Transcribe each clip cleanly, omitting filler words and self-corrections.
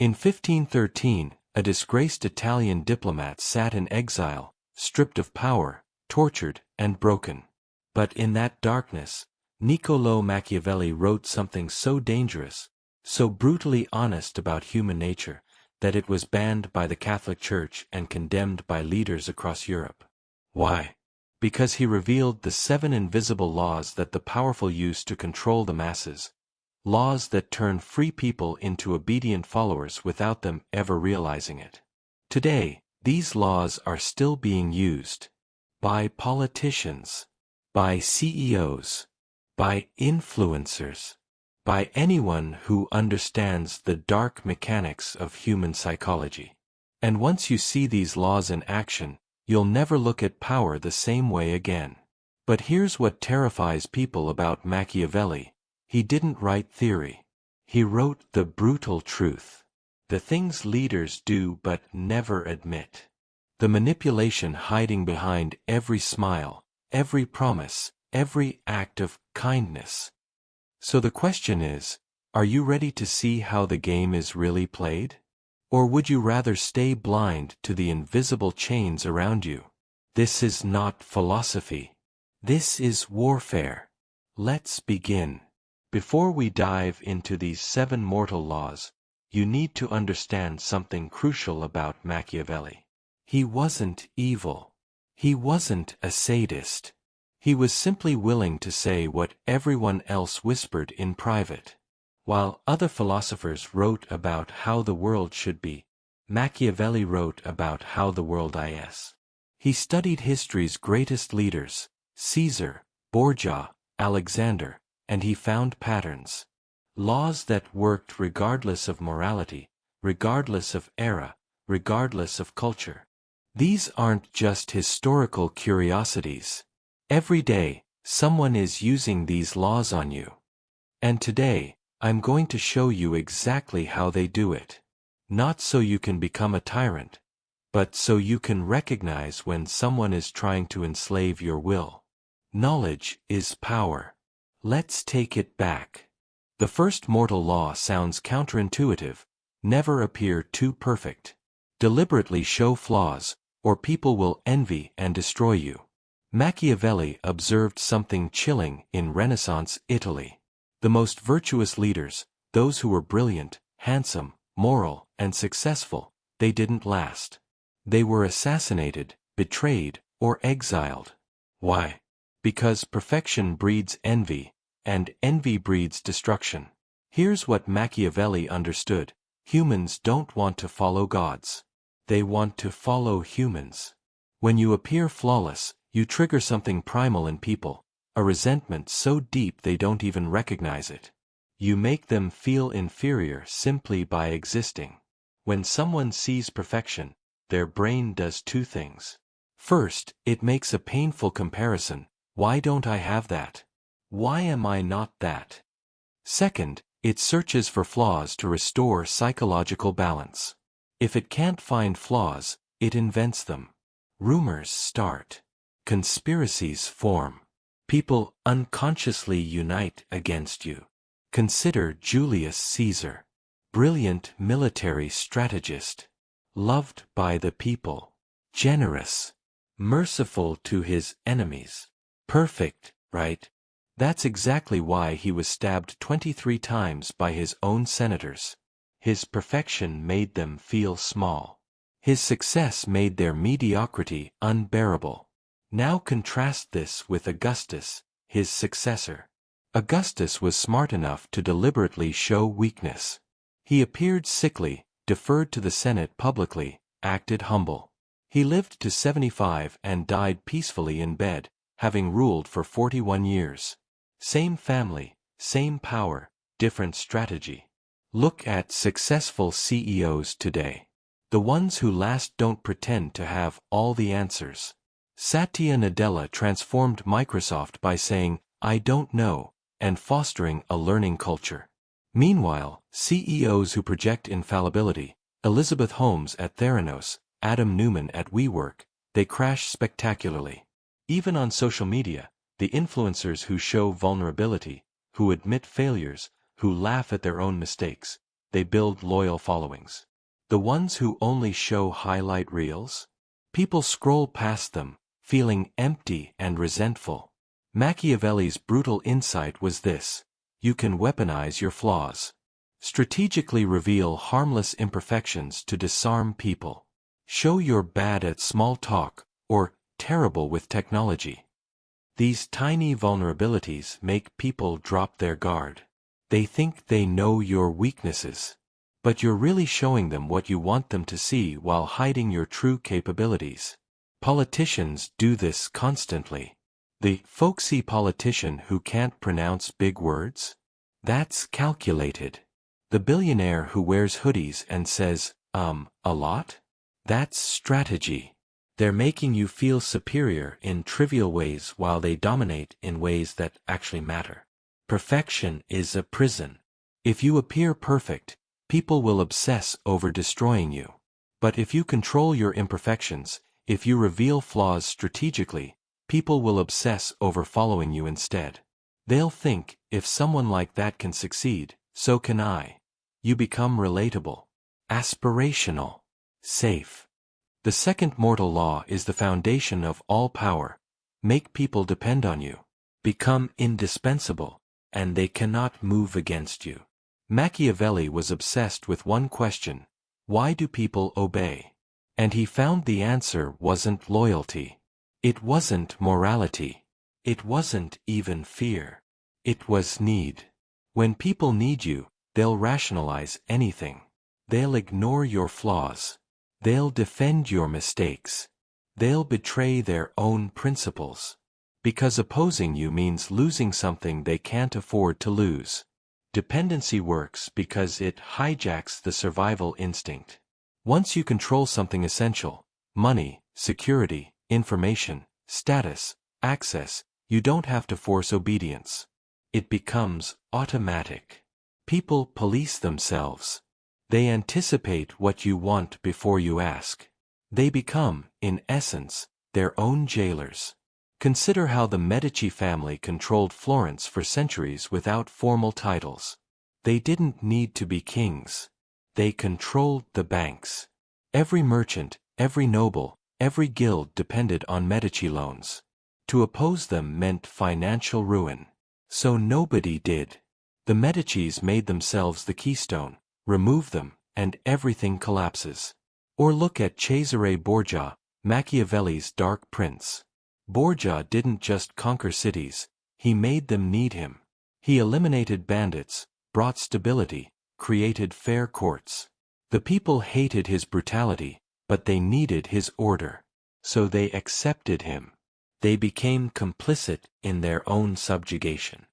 In 1513, a disgraced Italian diplomat sat in exile, stripped of power, tortured, and broken. But in that darkness, Niccolò Machiavelli wrote something so dangerous, so brutally honest about human nature, that it was banned by the Catholic Church and condemned by leaders across Europe. Why? Because he revealed the 7 invisible laws that the powerful use to control the masses, laws that turn free people into obedient followers without them ever realizing it. Today, these laws are still being used by politicians, by CEOs, by influencers, by anyone who understands the dark mechanics of human psychology. And once you see these laws in action, you'll never look at power the same way again. But here's what terrifies people about Machiavelli. He didn't write theory. He wrote the brutal truth. The things leaders do but never admit. The manipulation hiding behind every smile, every promise, every act of kindness. So the question is, are you ready to see how the game is really played? Or would you rather stay blind to the invisible chains around you? This is not philosophy. This is warfare. Let's begin. Before we dive into these 7 mortal laws, you need to understand something crucial about Machiavelli. He wasn't evil. He wasn't a sadist. He was simply willing to say what everyone else whispered in private. While other philosophers wrote about how the world should be, Machiavelli wrote about how the world is. He studied history's greatest leaders, Caesar, Borgia, Alexander, and he found patterns. Laws that worked regardless of morality, regardless of era, regardless of culture. These aren't just historical curiosities. Every day, someone is using these laws on you. And today, I'm going to show you exactly how they do it. Not so you can become a tyrant, but so you can recognize when someone is trying to enslave your will. Knowledge is power. Let's take it back. The first mortal law sounds counterintuitive. Never appear too perfect. Deliberately show flaws, or people will envy and destroy you. Machiavelli observed something chilling in Renaissance Italy. The most virtuous leaders, those who were brilliant, handsome, moral, and successful, they didn't last. They were assassinated, betrayed, or exiled. Why? Because perfection breeds envy, and envy breeds destruction. Here's what Machiavelli understood. Humans don't want to follow gods. They want to follow humans. When you appear flawless, you trigger something primal in people, a resentment so deep they don't even recognize it. You make them feel inferior simply by existing. When someone sees perfection, their brain does 2 things. First, it makes a painful comparison. Why don't I have that? Why am I not that? Second, it searches for flaws to restore psychological balance. If it can't find flaws, it invents them. Rumors start. Conspiracies form. People unconsciously unite against you. Consider Julius Caesar. Brilliant military strategist. Loved by the people. Generous. Merciful to his enemies. Perfect, right? That's exactly why he was stabbed 23 times by his own senators. His perfection made them feel small. His success made their mediocrity unbearable. Now contrast this with Augustus, his successor. Augustus was smart enough to deliberately show weakness. He appeared sickly, deferred to the Senate publicly, acted humble. He lived to 75 and died peacefully in bed, having ruled for 41 years. Same family, same power, different strategy. Look at successful CEOs today. The ones who last don't pretend to have all the answers. Satya Nadella transformed Microsoft by saying, "I don't know," and fostering a learning culture. Meanwhile, CEOs who project infallibility, Elizabeth Holmes at Theranos, Adam Newman at WeWork, they crash spectacularly. Even on social media, the influencers who show vulnerability, who admit failures, who laugh at their own mistakes, they build loyal followings. The ones who only show highlight reels? People scroll past them, feeling empty and resentful. Machiavelli's brutal insight was this: you can weaponize your flaws. Strategically reveal harmless imperfections to disarm people. Show you're bad at small talk, or terrible with technology. These tiny vulnerabilities make people drop their guard. They think they know your weaknesses. But you're really showing them what you want them to see while hiding your true capabilities. Politicians do this constantly. The folksy politician who can't pronounce big words? That's calculated. The billionaire who wears hoodies and says, a lot? That's strategy. They're making you feel superior in trivial ways while they dominate in ways that actually matter. Perfection is a prison. If you appear perfect, people will obsess over destroying you. But if you control your imperfections, if you reveal flaws strategically, people will obsess over following you instead. They'll think, if someone like that can succeed, so can I. You become relatable, aspirational, safe. The second mortal law is the foundation of all power. Make people depend on you. Become indispensable, and they cannot move against you. Machiavelli was obsessed with one question: why do people obey? And he found the answer wasn't loyalty. It wasn't morality. It wasn't even fear. It was need. When people need you, they'll rationalize anything. They'll ignore your flaws. They'll defend your mistakes. They'll betray their own principles. Because opposing you means losing something they can't afford to lose. Dependency works because it hijacks the survival instinct. Once you control something essential, money, security, information, status, access, you don't have to force obedience. It becomes automatic. People police themselves. They anticipate what you want before you ask. They become, in essence, their own jailers. Consider how the Medici family controlled Florence for centuries without formal titles. They didn't need to be kings. They controlled the banks. Every merchant, every noble, every guild depended on Medici loans. To oppose them meant financial ruin. So nobody did. The Medicis made themselves the keystone. Remove them, and everything collapses. Or look at Cesare Borgia, Machiavelli's Dark Prince. Borgia didn't just conquer cities, he made them need him. He eliminated bandits, brought stability, created fair courts. The people hated his brutality, but they needed his order. So they accepted him. They became complicit in their own subjugation.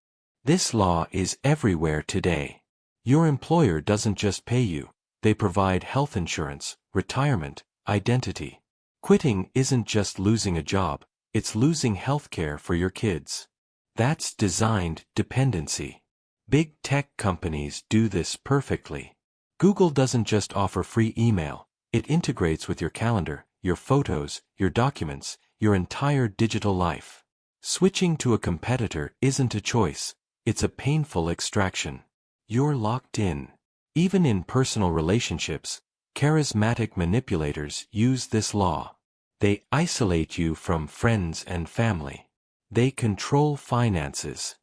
This law is everywhere today. Your employer doesn't just pay you, they provide health insurance, retirement, identity. Quitting isn't just losing a job, it's losing healthcare for your kids. That's designed dependency. Big tech companies do this perfectly. Google doesn't just offer free email, it integrates with your calendar, your photos, your documents, your entire digital life. Switching to a competitor isn't a choice, it's a painful extraction. You're locked in. Even in personal relationships, charismatic manipulators use this law. They isolate you from friends and family. They control finances.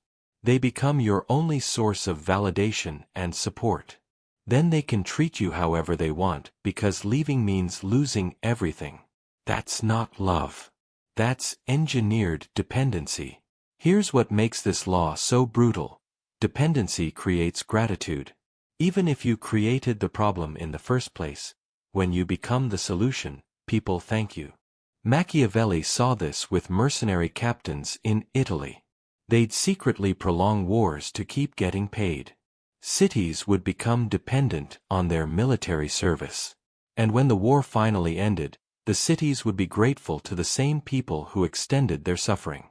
They become your only source of validation and support. Then they can treat you however they want because leaving means losing everything. That's not love. That's engineered dependency. Here's what makes this law so brutal. Dependency creates gratitude. Even if you created the problem in the first place, when you become the solution, people thank you. Machiavelli saw this with mercenary captains in Italy. They'd secretly prolong wars to keep getting paid. Cities would become dependent on their military service. And when the war finally ended, the cities would be grateful to the same people who extended their suffering.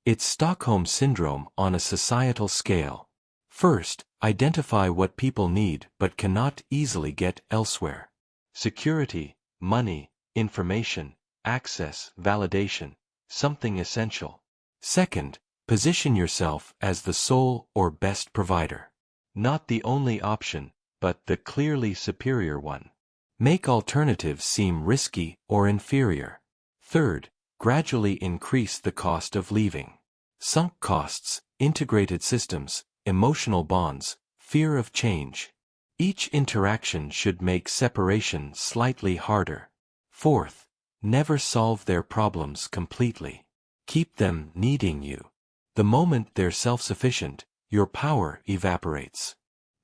It's Stockholm Syndrome on a societal scale. First, identify what people need but cannot easily get elsewhere. Security, money, information, access, validation, something essential. Second, position yourself as the sole or best provider. Not the only option, but the clearly superior one. Make alternatives seem risky or inferior. Third, gradually increase the cost of leaving. Sunk costs, integrated systems, emotional bonds, fear of change. Each interaction should make separation slightly harder. Fourth, never solve their problems completely. Keep them needing you. The moment they're self-sufficient, your power evaporates.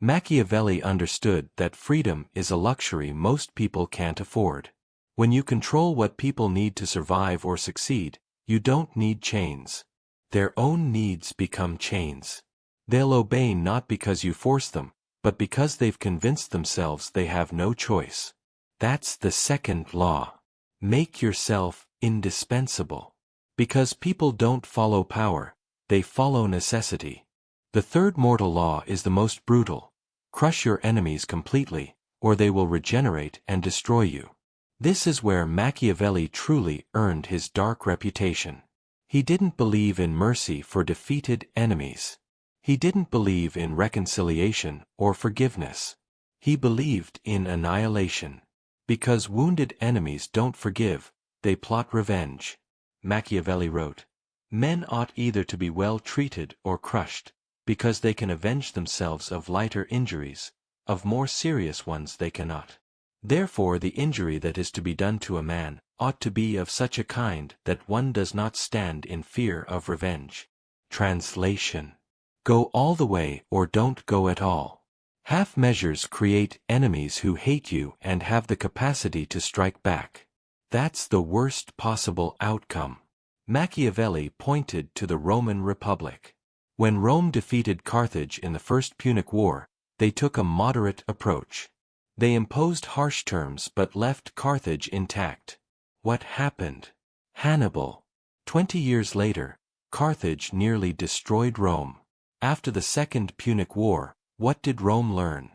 Machiavelli understood that freedom is a luxury most people can't afford. When you control what people need to survive or succeed, you don't need chains. Their own needs become chains. They'll obey not because you force them, but because they've convinced themselves they have no choice. That's the second law. Make yourself indispensable. Because people don't follow power, they follow necessity. The third mortal law is the most brutal. Crush your enemies completely, or they will regenerate and destroy you. This is where Machiavelli truly earned his dark reputation. He didn't believe in mercy for defeated enemies. He didn't believe in reconciliation or forgiveness. He believed in annihilation. Because wounded enemies don't forgive, they plot revenge. Machiavelli wrote, "Men ought either to be well treated or crushed, because they can avenge themselves of lighter injuries, of more serious ones they cannot. Therefore the injury that is to be done to a man ought to be of such a kind that one does not stand in fear of revenge." Translation: go all the way or don't go at all. Half measures create enemies who hate you and have the capacity to strike back. That's the worst possible outcome. Machiavelli pointed to the Roman Republic. When Rome defeated Carthage in the First Punic War, they took a moderate approach. They imposed harsh terms but left Carthage intact. What happened? Hannibal. 20 years later, Carthage nearly destroyed Rome. After the Second Punic War, what did Rome learn?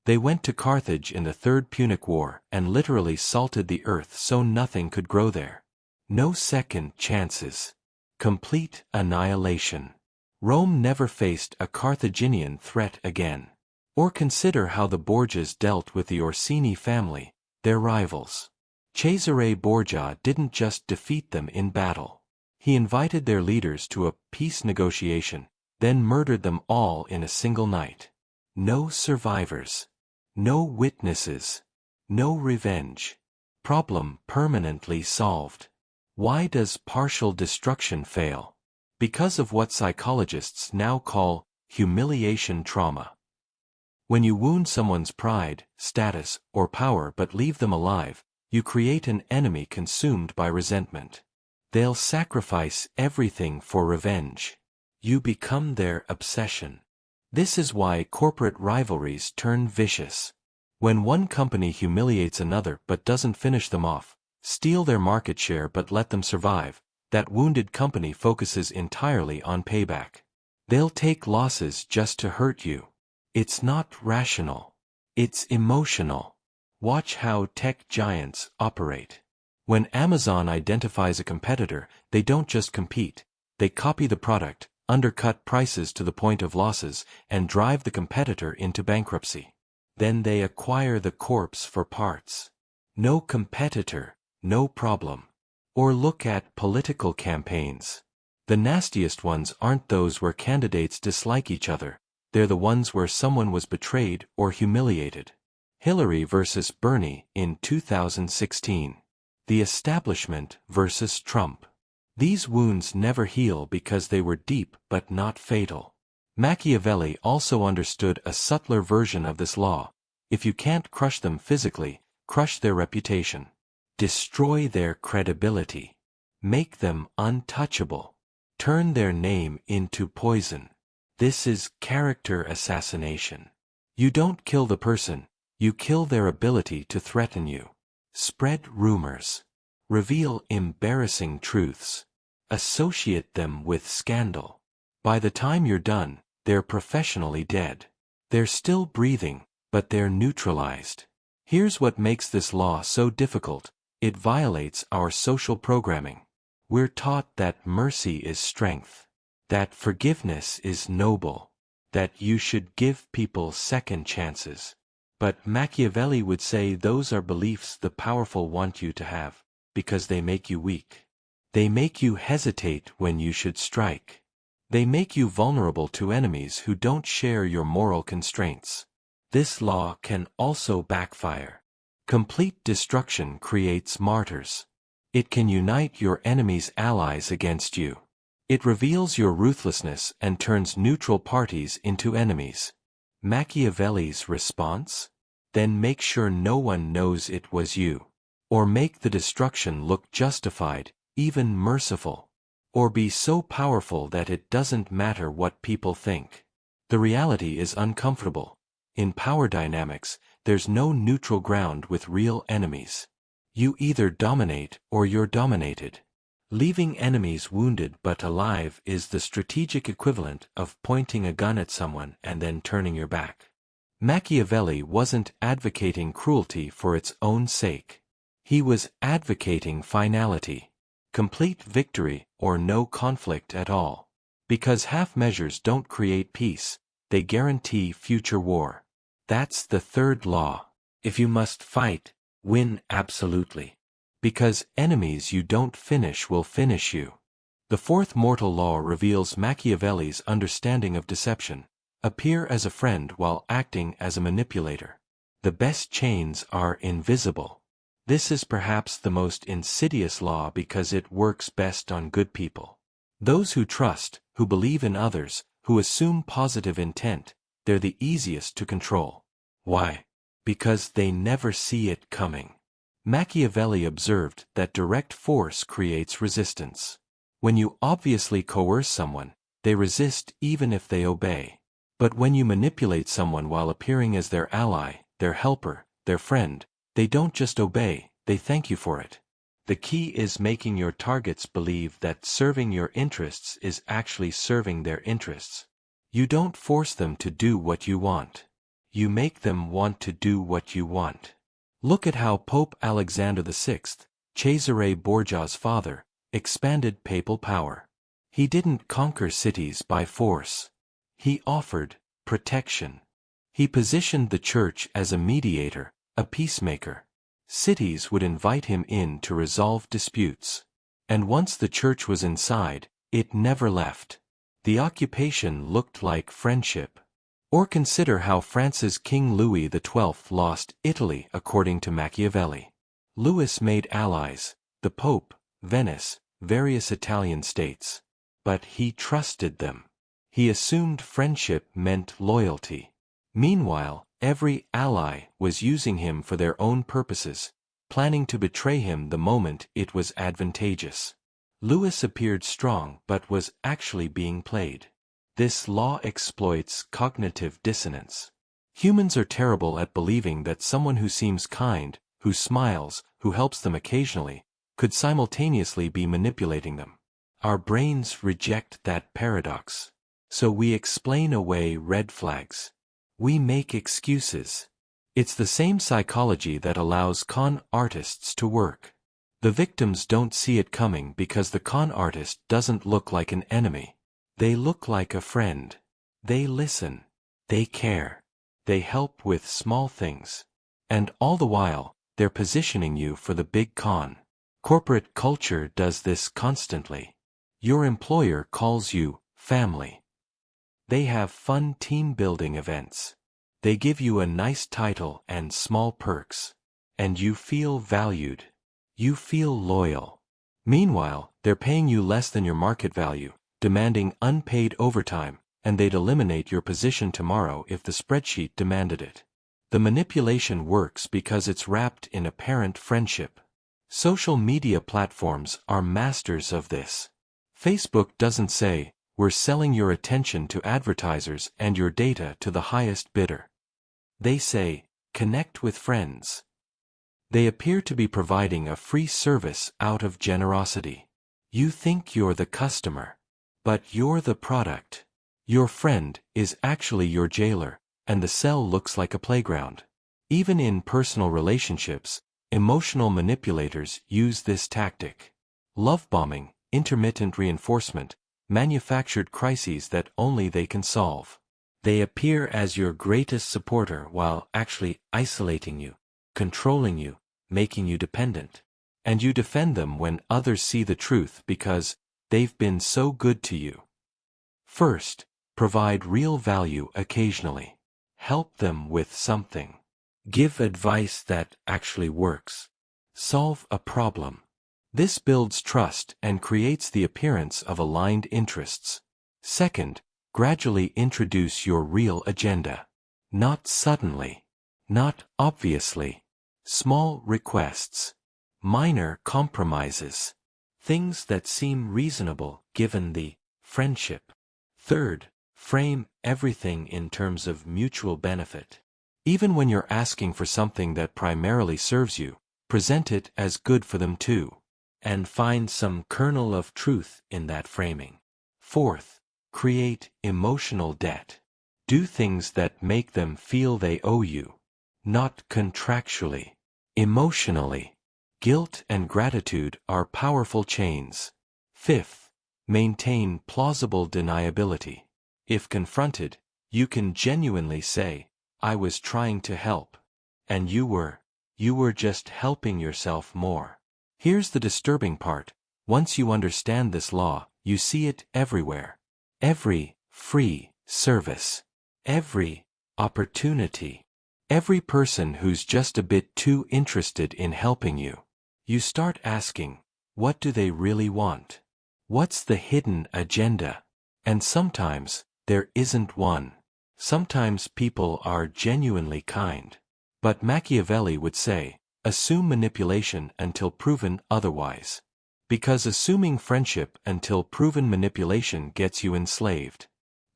They went to Carthage in the Third Punic War and literally salted the earth so nothing could grow there. No second chances. Complete annihilation. Rome never faced a Carthaginian threat again. Or consider how the Borgias dealt with the Orsini family, their rivals. Cesare Borgia didn't just defeat them in battle. He invited their leaders to a peace negotiation, then murdered them all in a single night. No survivors. No witnesses. No revenge. Problem permanently solved. Why does partial destruction fail? Because of what psychologists now call humiliation trauma. When you wound someone's pride, status, or power but leave them alive, you create an enemy consumed by resentment. They'll sacrifice everything for revenge. You become their obsession. This is why corporate rivalries turn vicious. When one company humiliates another but doesn't finish them off, steal their market share but let them survive, that wounded company focuses entirely on payback. They'll take losses just to hurt you. It's not rational. It's emotional. Watch how tech giants operate. When Amazon identifies a competitor, they don't just compete, they copy the product, undercut prices to the point of losses, and drive the competitor into bankruptcy. Then they acquire the corpse for parts. No competitor, no problem. Or look at political campaigns. The nastiest ones aren't those where candidates dislike each other, they're the ones where someone was betrayed or humiliated. Hillary versus Bernie in 2016. The establishment versus Trump. These wounds never heal because they were deep but not fatal. Machiavelli also understood a subtler version of this law. If you can't crush them physically, crush their reputation. Destroy their credibility. Make them untouchable. Turn their name into poison. This is character assassination. You don't kill the person, you kill their ability to threaten you. Spread rumors. Reveal embarrassing truths. Associate them with scandal. By the time you're done, they're professionally dead. They're still breathing, but they're neutralized. Here's what makes this law so difficult. It violates our social programming. We're taught that mercy is strength, that forgiveness is noble, that you should give people second chances. But Machiavelli would say those are beliefs the powerful want you to have, because they make you weak. They make you hesitate when you should strike. They make you vulnerable to enemies who don't share your moral constraints. This law can also backfire. Complete destruction creates martyrs. It can unite your enemy's allies against you. It reveals your ruthlessness and turns neutral parties into enemies. Machiavelli's response? Then make sure no one knows it was you. Or make the destruction look justified, even merciful. Or be so powerful that it doesn't matter what people think. The reality is uncomfortable. In power dynamics, there's no neutral ground with real enemies. You either dominate or you're dominated. Leaving enemies wounded but alive is the strategic equivalent of pointing a gun at someone and then turning your back. Machiavelli wasn't advocating cruelty for its own sake. He was advocating finality. Complete victory or no conflict at all. Because half measures don't create peace, they guarantee future war. That's the third law. If you must fight, win absolutely. Because enemies you don't finish will finish you. The fourth mortal law reveals Machiavelli's understanding of deception. Appear as a friend while acting as a manipulator. The best chains are invisible. This is perhaps the most insidious law because it works best on good people. Those who trust, who believe in others, who assume positive intent, they're the easiest to control. Why? Because they never see it coming. Machiavelli observed that direct force creates resistance. When you obviously coerce someone, they resist even if they obey. But when you manipulate someone while appearing as their ally, their helper, their friend, they don't just obey, they thank you for it. The key is making your targets believe that serving your interests is actually serving their interests. You don't force them to do what you want. You make them want to do what you want. Look at how Pope Alexander VI, Cesare Borgia's father, expanded papal power. He didn't conquer cities by force. He offered protection. He positioned the church as a mediator, a peacemaker. Cities would invite him in to resolve disputes. And once the church was inside, it never left. The occupation looked like friendship. Or consider how France's King Louis XII lost Italy according to Machiavelli. Louis made allies, the Pope, Venice, various Italian states. But he trusted them. He assumed friendship meant loyalty. Meanwhile, every ally was using him for their own purposes, planning to betray him the moment it was advantageous. Louis appeared strong but was actually being played. This law exploits cognitive dissonance. Humans are terrible at believing that someone who seems kind, who smiles, who helps them occasionally, could simultaneously be manipulating them. Our brains reject that paradox. So we explain away red flags. We make excuses. It's the same psychology that allows con artists to work. The victims don't see it coming because the con artist doesn't look like an enemy. They look like a friend. They listen. They care. They help with small things. And all the while, they're positioning you for the big con. Corporate culture does this constantly. Your employer calls you family. They have fun team-building events. They give you a nice title and small perks. And you feel valued. You feel loyal. Meanwhile, they're paying you less than your market value, demanding unpaid overtime, and they'd eliminate your position tomorrow if the spreadsheet demanded it. The manipulation works because it's wrapped in apparent friendship. Social media platforms are masters of this. Facebook doesn't say, "We're selling your attention to advertisers and your data to the highest bidder." They say, "Connect with friends." They appear to be providing a free service out of generosity. You think you're the customer. But you're the product. Your friend is actually your jailer, and the cell looks like a playground. Even in personal relationships, emotional manipulators use this tactic. Love bombing, intermittent reinforcement, manufactured crises that only they can solve. They appear as your greatest supporter while actually isolating you, controlling you, making you dependent. And you defend them when others see the truth because they've been so good to you. First, provide real value occasionally. Help them with something. Give advice that actually works. Solve a problem. This builds trust and creates the appearance of aligned interests. Second, gradually introduce your real agenda. Not suddenly. Not obviously. Small requests. Minor compromises. Things that seem reasonable given the friendship. Third, frame everything in terms of mutual benefit. Even when you're asking for something that primarily serves you, present it as good for them too. And find some kernel of truth in that framing. Fourth, create emotional debt. Do things that make them feel they owe you. Not contractually. Emotionally. Guilt and gratitude are powerful chains. Fifth, maintain plausible deniability. If confronted, you can genuinely say, I was trying to help. And you were just helping yourself more. Here's the disturbing part. Once you understand this law, you see it everywhere. Every free service. Every opportunity. Every person who's just a bit too interested in helping you. You start asking, what do they really want? What's the hidden agenda? And sometimes, there isn't one. Sometimes people are genuinely kind. But Machiavelli would say, assume manipulation until proven otherwise. Because assuming friendship until proven manipulation gets you enslaved.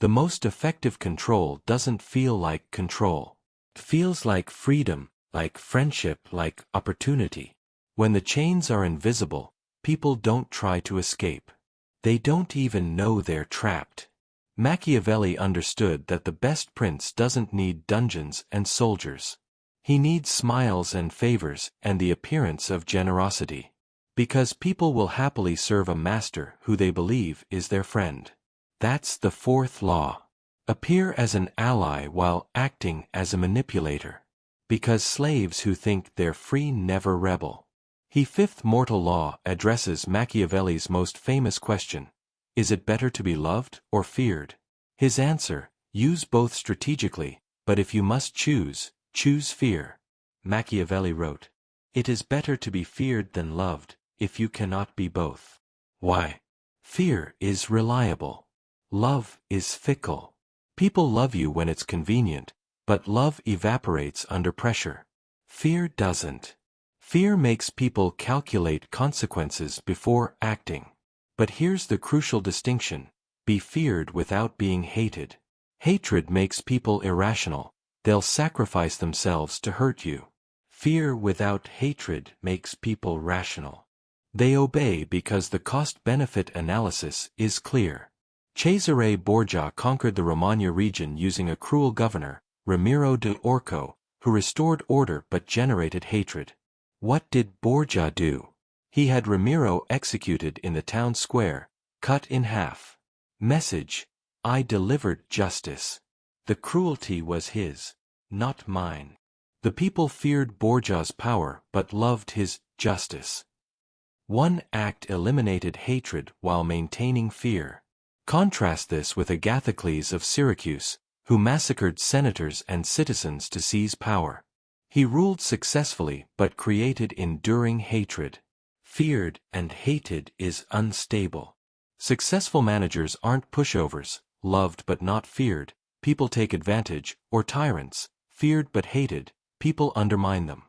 The most effective control doesn't feel like control. It feels like freedom, like friendship, like opportunity. When the chains are invisible, people don't try to escape. They don't even know they're trapped. Machiavelli understood that the best prince doesn't need dungeons and soldiers. He needs smiles and favors and the appearance of generosity. Because people will happily serve a master who they believe is their friend. That's the fourth law. Appear as an ally while acting as a manipulator. Because slaves who think they're free never rebel. The fifth mortal law addresses Machiavelli's most famous question. Is it better to be loved or feared? His answer, use both strategically, but if you must choose, choose fear. Machiavelli wrote, it is better to be feared than loved, if you cannot be both. Why? Fear is reliable. Love is fickle. People love you when it's convenient, but love evaporates under pressure. Fear doesn't. Fear makes people calculate consequences before acting. But here's the crucial distinction. Be feared without being hated. Hatred makes people irrational. They'll sacrifice themselves to hurt you. Fear without hatred makes people rational. They obey because the cost-benefit analysis is clear. Cesare Borgia conquered the Romagna region using a cruel governor, Ramiro de Orco, who restored order but generated hatred. What did Borgia do? He had Ramiro executed in the town square, cut in half. Message: I delivered justice. The cruelty was his, not mine. The people feared Borgia's power but loved his justice. One act eliminated hatred while maintaining fear. Contrast this with Agathocles of Syracuse, who massacred senators and citizens to seize power. He ruled successfully but created enduring hatred. Feared and hated is unstable. Successful managers aren't pushovers, loved but not feared, people take advantage, or tyrants, feared but hated, people undermine them.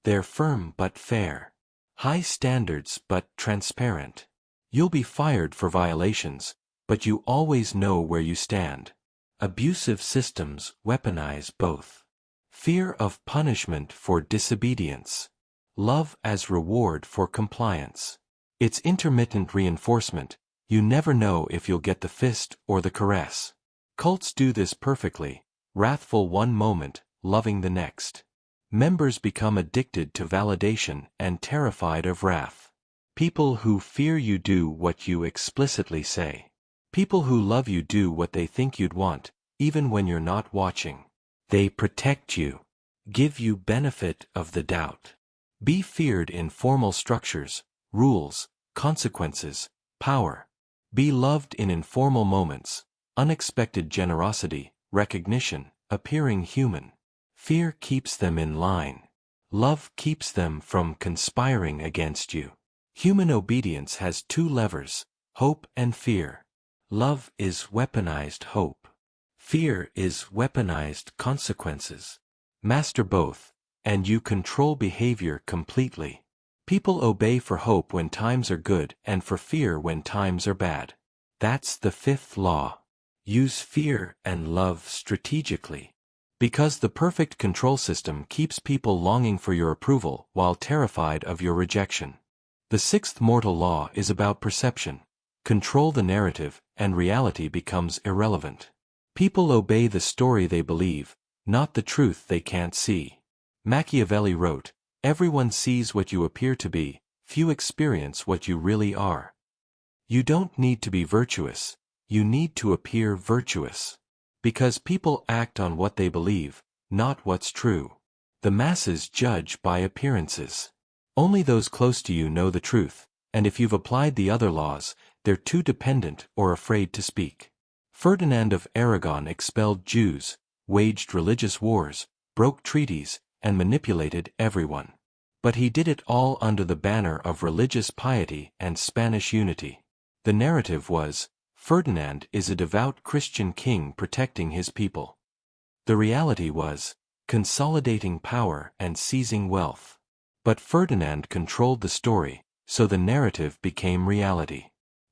They're firm but fair. High standards but transparent. You'll be fired for violations, but you always know where you stand. Abusive systems weaponize both. Fear of punishment for disobedience. Love as reward for compliance. It's intermittent reinforcement. You never know if you'll get the fist or the caress. Cults do this perfectly. Wrathful one moment, loving the next. Members become addicted to validation and terrified of wrath. People who fear you do what you explicitly say. People who love you do what they think you'd want, even when you're not watching. They protect you. Give you benefit of the doubt. Be feared in formal structures, rules, consequences, power. Be loved in informal moments, unexpected generosity, recognition, appearing human. Fear keeps them in line. Love keeps them from conspiring against you. Human obedience has two levers, hope and fear. Love is weaponized hope. Fear is weaponized consequences. Master both, and you control behavior completely. People obey for hope when times are good and for fear when times are bad. That's the fifth law. Use fear and love strategically. Because the perfect control system keeps people longing for your approval while terrified of your rejection. The sixth mortal law is about perception. Control the narrative, and reality becomes irrelevant. People obey the story they believe, not the truth they can't see. Machiavelli wrote, "Everyone sees what you appear to be, few experience what you really are." You don't need to be virtuous, you need to appear virtuous. Because people act on what they believe, not what's true. The masses judge by appearances. Only those close to you know the truth, and if you've applied the other laws, they're too dependent or afraid to speak. Ferdinand of Aragon expelled Jews, waged religious wars, broke treaties, and manipulated everyone. But he did it all under the banner of religious piety and Spanish unity. The narrative was, Ferdinand is a devout Christian king protecting his people. The reality was, consolidating power and seizing wealth. But Ferdinand controlled the story, so the narrative became reality.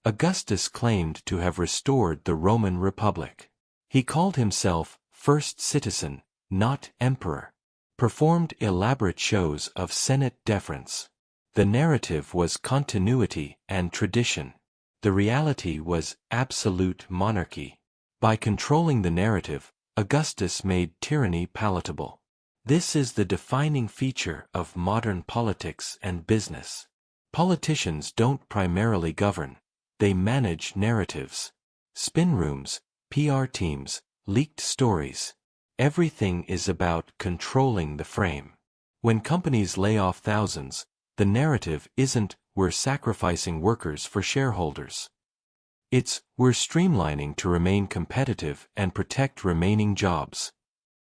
Augustus claimed to have restored the Roman Republic. He called himself first citizen, not emperor. Performed elaborate shows of Senate deference. The narrative was continuity and tradition. The reality was absolute monarchy. By controlling the narrative, Augustus made tyranny palatable. This is the defining feature of modern politics and business. Politicians don't primarily govern, they manage narratives. Spin rooms, PR teams, leaked stories. Everything is about controlling the frame. When companies lay off thousands, the narrative isn't, "We're sacrificing workers for shareholders." It's, "We're streamlining to remain competitive and protect remaining jobs."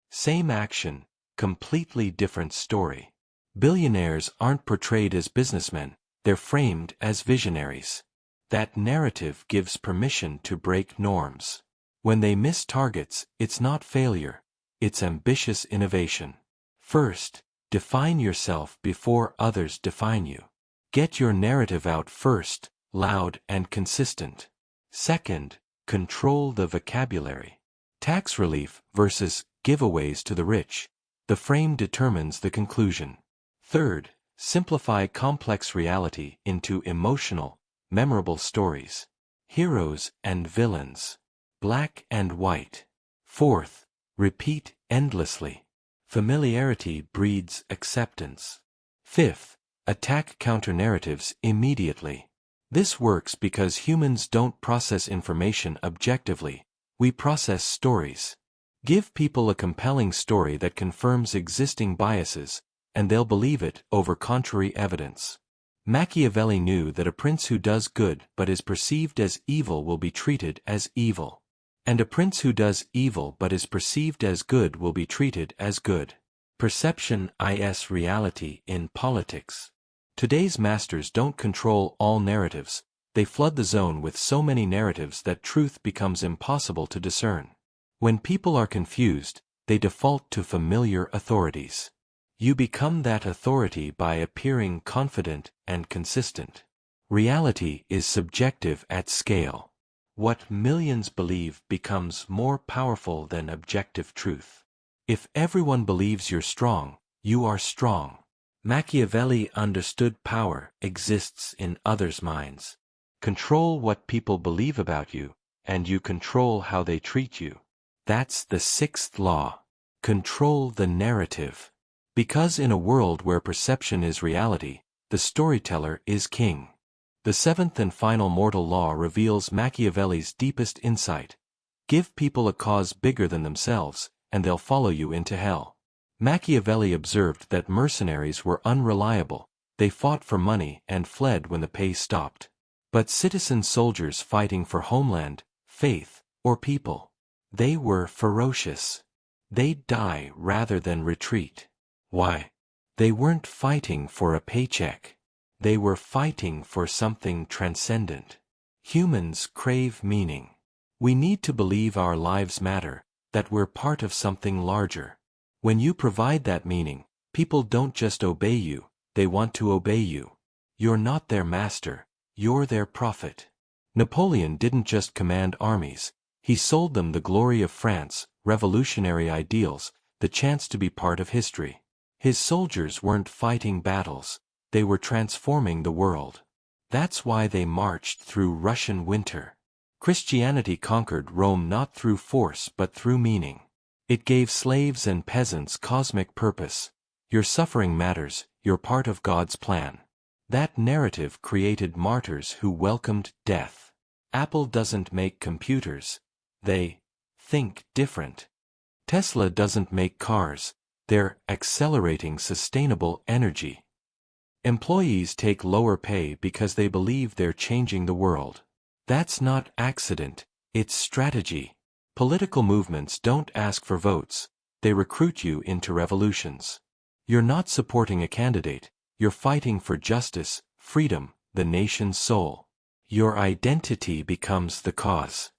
Same action, completely different story. Billionaires aren't portrayed as businessmen, they're framed as visionaries. That narrative gives permission to break norms. When they miss targets, it's not failure, it's ambitious innovation. First, define yourself before others define you. Get your narrative out first, loud and consistent. Second, control the vocabulary. Tax relief versus giveaways to the rich. The frame determines the conclusion. Third, simplify complex reality into emotional, memorable stories. Heroes and villains. Black and white. Fourth, repeat endlessly. Familiarity breeds acceptance. Fifth, attack counter-narratives immediately. This works because humans don't process information objectively, we process stories. Give people a compelling story that confirms existing biases, and they'll believe it over contrary evidence. Machiavelli knew that a prince who does good but is perceived as evil will be treated as evil. And a prince who does evil but is perceived as good will be treated as good. Perception is reality in politics. Today's masters don't control all narratives, they flood the zone with so many narratives that truth becomes impossible to discern. When people are confused, they default to familiar authorities. You become that authority by appearing confident and consistent. Reality is subjective at scale. What millions believe becomes more powerful than objective truth. If everyone believes you're strong, you are strong. Machiavelli understood power exists in others' minds. Control what people believe about you, and you control how they treat you. That's the sixth law. Control the narrative. Because in a world where perception is reality, the storyteller is king. The seventh and final mortal law reveals Machiavelli's deepest insight. Give people a cause bigger than themselves, and they'll follow you into hell. Machiavelli observed that mercenaries were unreliable. They fought for money and fled when the pay stopped. But citizen soldiers fighting for homeland, faith, or people, they were ferocious. They'd die rather than retreat. Why? They weren't fighting for a paycheck. They were fighting for something transcendent. Humans crave meaning. We need to believe our lives matter, that we're part of something larger. When you provide that meaning, people don't just obey you, they want to obey you. You're not their master, you're their prophet. Napoleon didn't just command armies, he sold them the glory of France, revolutionary ideals, the chance to be part of history. His soldiers weren't fighting battles, they were transforming the world. That's why they marched through Russian winter. Christianity conquered Rome not through force but through meaning. It gave slaves and peasants cosmic purpose. Your suffering matters, you're part of God's plan. That narrative created martyrs who welcomed death. Apple doesn't make computers. They think different. Tesla doesn't make cars. They're accelerating sustainable energy. Employees take lower pay because they believe they're changing the world. That's not accident, it's strategy. Political movements don't ask for votes, they recruit you into revolutions. You're not supporting a candidate, you're fighting for justice, freedom, the nation's soul. Your identity becomes the cause.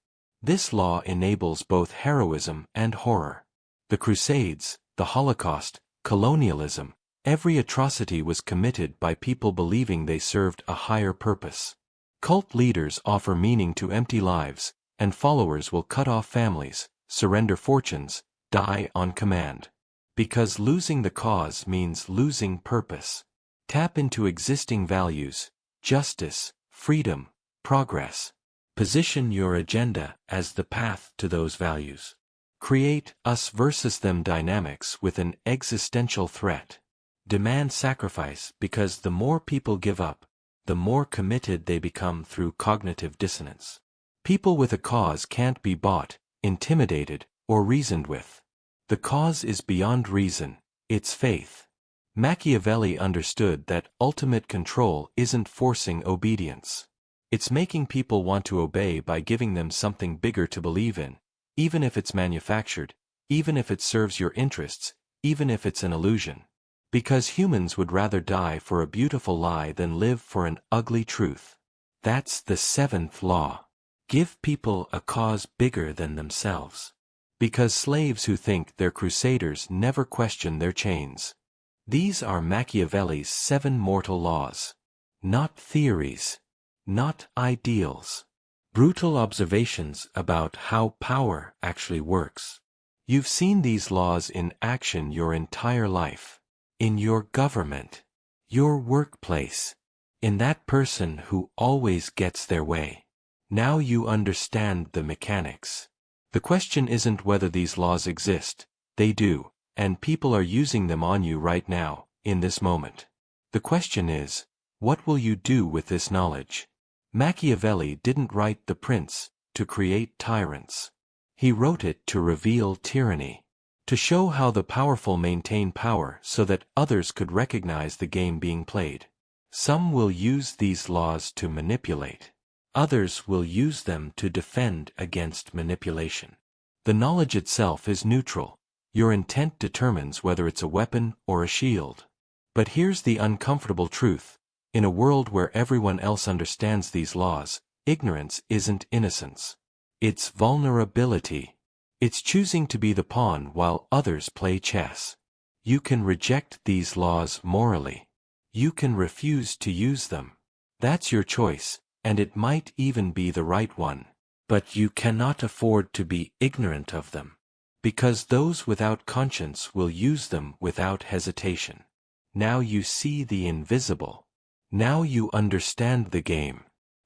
This law enables both heroism and horror. The Crusades, the Holocaust, colonialism, every atrocity was committed by people believing they served a higher purpose. Cult leaders offer meaning to empty lives, and followers will cut off families, surrender fortunes, die on command. Because losing the cause means losing purpose. Tap into existing values, justice, freedom, progress. Position your agenda as the path to those values. Create us versus them dynamics with an existential threat. Demand sacrifice because the more people give up, the more committed they become through cognitive dissonance. People with a cause can't be bought, intimidated, or reasoned with. The cause is beyond reason, it's faith. Machiavelli understood that ultimate control isn't forcing obedience. It's making people want to obey by giving them something bigger to believe in, even if it's manufactured, even if it serves your interests, even if it's an illusion. Because humans would rather die for a beautiful lie than live for an ugly truth. That's the seventh law. Give people a cause bigger than themselves. Because slaves who think they're crusaders never question their chains. These are Machiavelli's 7 mortal laws. Not theories. Not ideals. Brutal observations about how power actually works. You've seen these laws in action your entire life. In your government, your workplace, in that person who always gets their way. Now you understand the mechanics. The question isn't whether these laws exist, they do, and people are using them on you right now, in this moment. The question is, what will you do with this knowledge? Machiavelli didn't write The Prince to create tyrants. He wrote it to reveal tyranny. To show how the powerful maintain power so that others could recognize the game being played. Some will use these laws to manipulate. Others will use them to defend against manipulation. The knowledge itself is neutral. Your intent determines whether it's a weapon or a shield. But here's the uncomfortable truth. In a world where everyone else understands these laws, ignorance isn't innocence. It's vulnerability. It's choosing to be the pawn while others play chess. You can reject these laws morally. You can refuse to use them. That's your choice, and it might even be the right one. But you cannot afford to be ignorant of them. Because those without conscience will use them without hesitation. Now you see the invisible. Now you understand the game.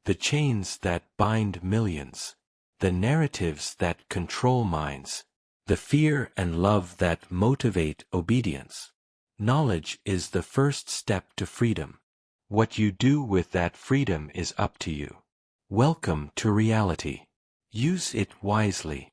The chains that bind millions. The narratives that control minds. The fear and love that motivate obedience. Knowledge is the first step to freedom. What you do with that freedom is up to you. Welcome to reality. Use it wisely.